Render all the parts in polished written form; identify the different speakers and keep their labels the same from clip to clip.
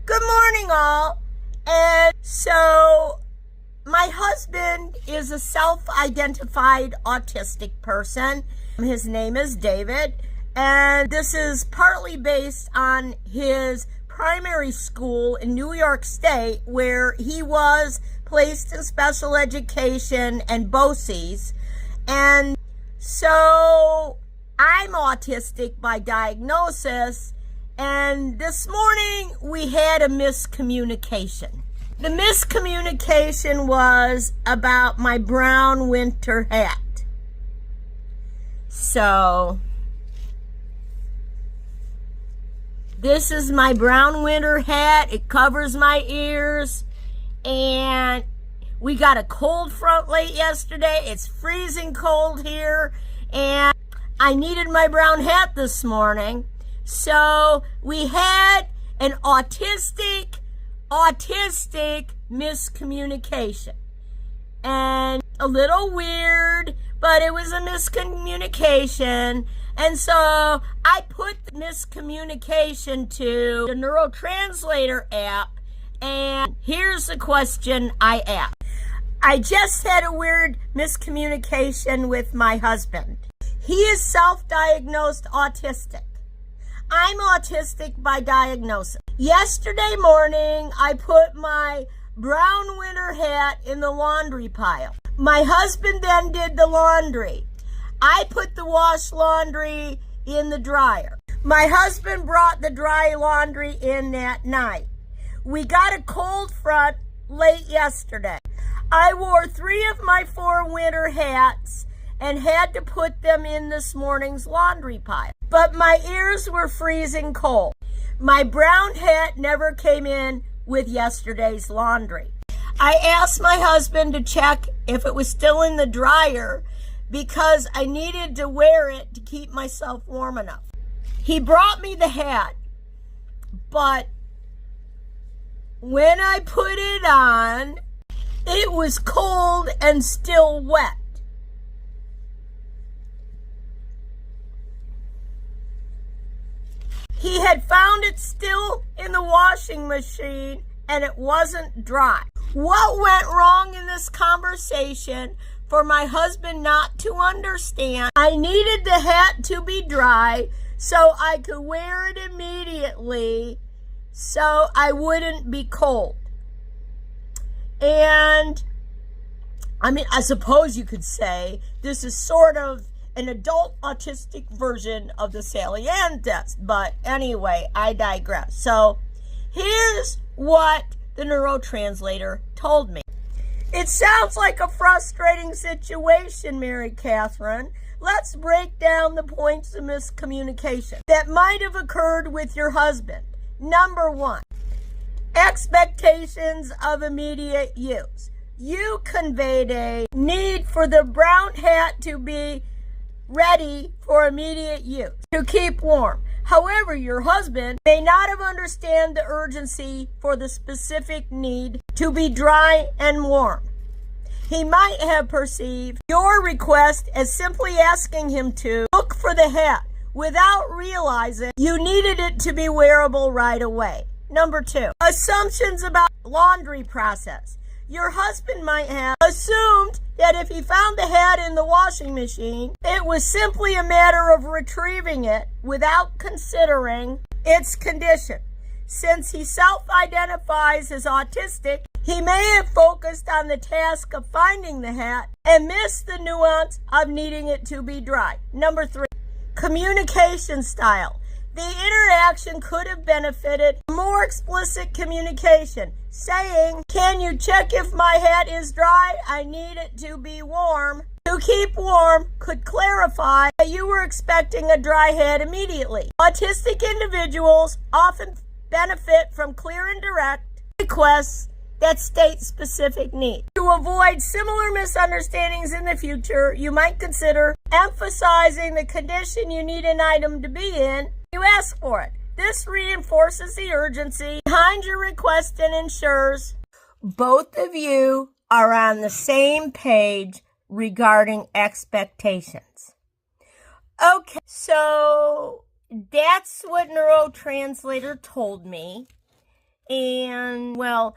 Speaker 1: Good morning, all. And so my husband is a self-identified autistic person. His name is David, and this is partly based on his primary school in New York State, where he was placed in special education and BOCES. And so I'm autistic by diagnosis, and this morning we had a miscommunication. The miscommunication was about my brown winter hat. So this is my brown winter hat. It covers my ears, and we got a cold front late yesterday. It's freezing cold here, and I needed my brown hat this morning. So we had an autistic miscommunication. And a little weird, but it was a miscommunication. And so I put the miscommunication to the NeuroTranslator app, and here's the question I asked. I just had a weird miscommunication with my husband. He is self-diagnosed autistic. I'm autistic by diagnosis. Yesterday morning, I put my brown winter hat in the laundry pile. My husband then did the laundry. I put the wash laundry in the dryer. My husband brought the dry laundry in that night. We got a cold front late yesterday. I wore 3 of my 4 winter hats and had to put them in this morning's laundry pile. But my ears were freezing cold. My brown hat never came in with yesterday's laundry. I asked my husband to check if it was still in the dryer because I needed to wear it to keep myself warm enough. He brought me the hat, but when I put it on, it was cold and still wet. He had found it still in the washing machine and it wasn't dry. What went wrong in this conversation for my husband not to understand? I needed the hat to be dry so I could wear it immediately so I wouldn't be cold. And I suppose you could say this is sort of an adult autistic version of the Sally Ann test. But anyway, I digress. So here's what the NeuroTranslator told me. It sounds like a frustrating situation, Mary Catherine. Let's break down the points of miscommunication that might have occurred with your husband. Number 1, expectations of immediate use. You conveyed a need for the brown hat to be ready for immediate use, to keep warm. However, your husband may not have understood the urgency for the specific need to be dry and warm. He might have perceived your request as simply asking him to look for the hat without realizing you needed it to be wearable right away. Number 2, assumptions about laundry process. Your husband might have assumed that if he found the hat in the washing machine, it was simply a matter of retrieving it without considering its condition. Since he self-identifies as autistic, he may have focused on the task of finding the hat and missed the nuance of needing it to be dry. Number 3, communication style. The interaction could have benefited more explicit communication, saying, "Can you check if my hat is dry? I need it to be warm." To keep warm could clarify that you were expecting a dry hat immediately. Autistic individuals often benefit from clear and direct requests that state specific needs. To avoid similar misunderstandings in the future, you might consider emphasizing the condition you need an item to be in. You ask for it. This reinforces the urgency behind your request and ensures both of you are on the same page regarding expectations. Okay, so that's what NeuroTranslator told me. And, well,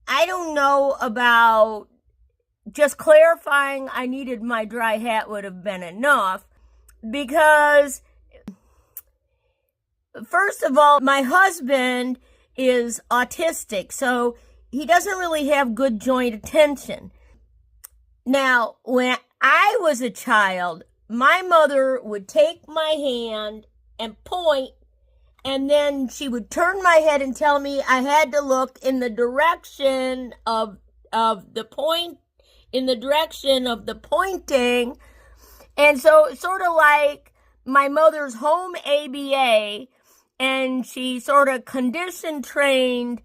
Speaker 1: I don't know about just clarifying I needed my dry hat would have been enough, because first of all, my husband is autistic, so he doesn't really have good joint attention. Now, when I was a child, my mother would take my hand and point, and then she would turn my head and tell me I had to look in the direction of the point, in the direction of the pointing. And so it's sort of like my mother's home ABA, and she sort of condition trained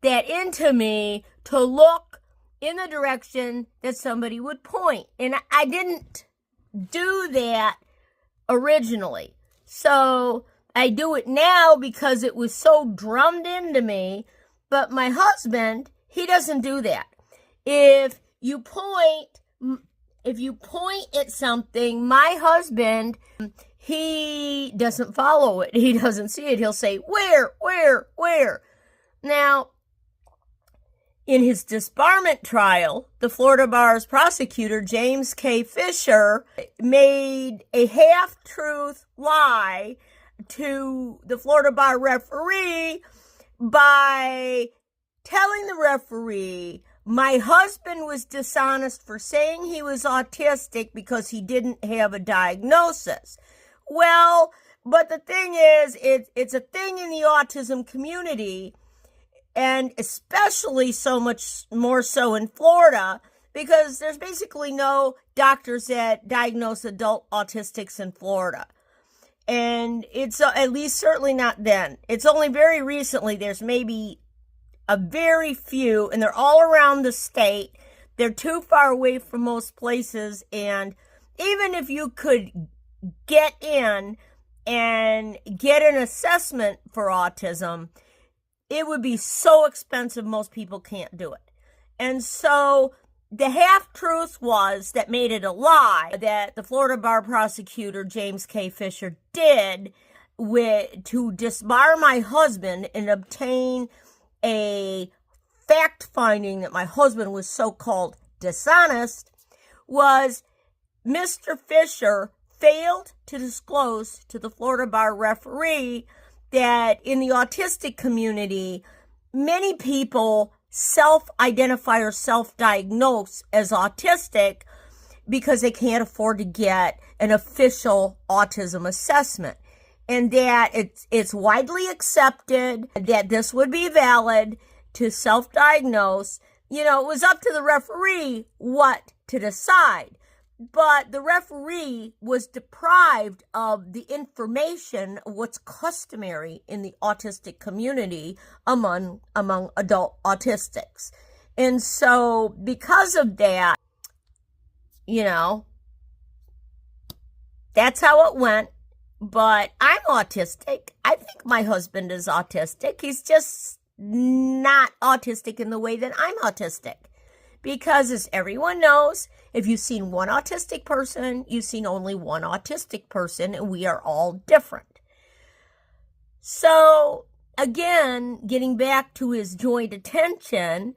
Speaker 1: that into me to look in the direction that somebody would point. And I didn't do that originally. So I do it now because it was so drummed into me. But my husband, he doesn't do that. If you point at something, my husband, he doesn't follow it. He doesn't see it. He'll say, where? Now, in his disbarment trial, the Florida Bar's prosecutor, James K. Fisher, made a half-truth lie to the Florida Bar referee by telling the referee my husband was dishonest for saying he was autistic because he didn't have a diagnosis. Well, but the thing is, it's a thing in the autism community, and especially so much more so in Florida, because there's basically no doctors that diagnose adult autistics in Florida. And it's at least certainly not then. It's only very recently there's maybe a very few, and they're all around the state. They're too far away from most places, and even if you could get in and get an assessment for autism, it would be so expensive most people can't do it. And so the half-truth was that made it a lie that the Florida Bar prosecutor, James K. Fisher, did to disbar my husband and obtain a fact finding that my husband was so-called dishonest, was Mr. Fisher failed to disclose to the Florida Bar referee that in the autistic community, many people self-identify or self-diagnose as autistic because they can't afford to get an official autism assessment. And that it's widely accepted that this would be valid to self-diagnose. You know, it was up to the referee what to decide. But the referee was deprived of the information of what's customary in the autistic community among adult autistics. And so because of that, you know, that's how it went. But I'm autistic. I think my husband is autistic. He's just not autistic in the way that I'm autistic. Because as everyone knows, if you've seen one autistic person, you've seen only one autistic person, and we are all different. So, again, getting back to his joint attention,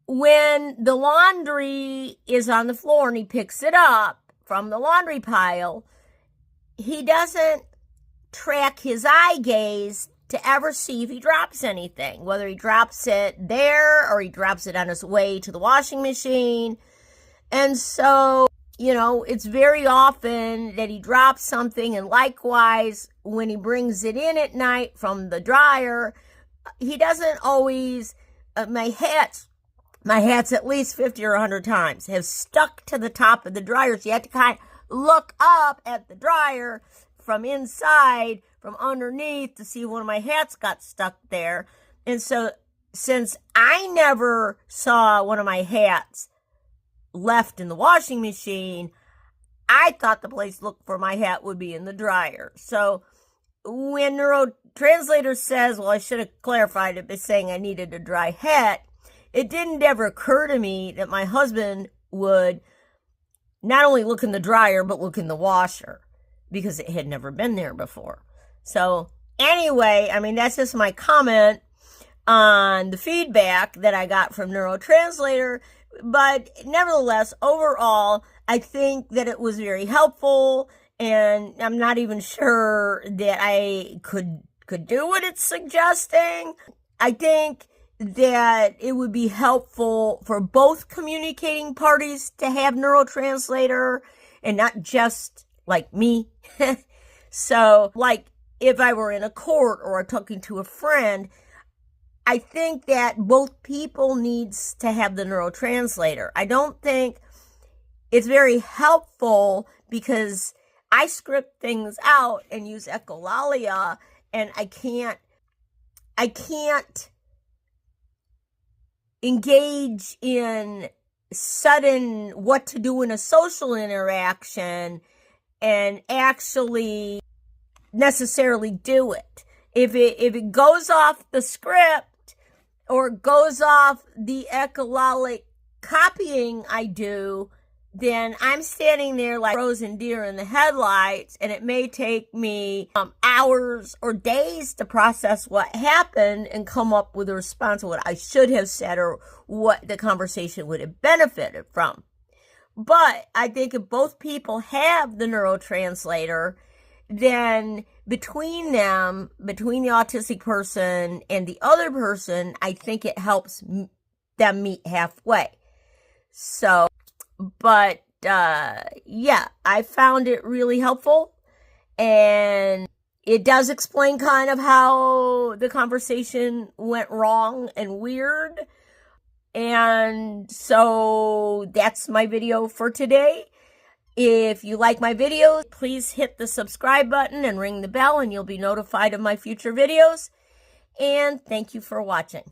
Speaker 1: when the laundry is on the floor and he picks it up from the laundry pile, he doesn't track his eye gaze to ever see if he drops anything, whether he drops it there or he drops it on his way to the washing machine. And so, you know, it's very often that he drops something, and likewise, when he brings it in at night from the dryer, he doesn't always, my hats at least 50 or 100 times have stuck to the top of the dryer, so you have to kind of look up at the dryer from inside, from underneath, to see one of my hats got stuck there. And so since I never saw one of my hats left in the washing machine, I thought the place to look for my hat would be in the dryer. So when NeuroTranslator says, well, I should have clarified it by saying I needed a dry hat, it didn't ever occur to me that my husband would not only look in the dryer, but look in the washer, because it had never been there before. So anyway, I mean, that's just my comment. on the feedback that I got from NeuroTranslator, but nevertheless, overall, I think that it was very helpful, and I'm not even sure that I could do what it's suggesting. I think that it would be helpful for both communicating parties to have NeuroTranslator and not just like me. So, like, if I were in a court or talking to a friend, I think that both people needs to have the NeuroTranslator. I don't think it's very helpful because I script things out and use echolalia, and I can't engage in sudden what to do in a social interaction and actually necessarily do it. If it goes off the script or goes off the echolalic copying I do, then I'm standing there like frozen deer in the headlights, and it may take me hours or days to process what happened and come up with a response to what I should have said or what the conversation would have benefited from. But I think if both people have the NeuroTranslator, then between them, between the autistic person and the other person, I think it helps them meet halfway. So, but yeah, I found it really helpful, and it does explain kind of how the conversation went wrong and weird. And so that's my video for today. If you like my videos, please hit the subscribe button and ring the bell, and you'll be notified of my future videos. And thank you for watching.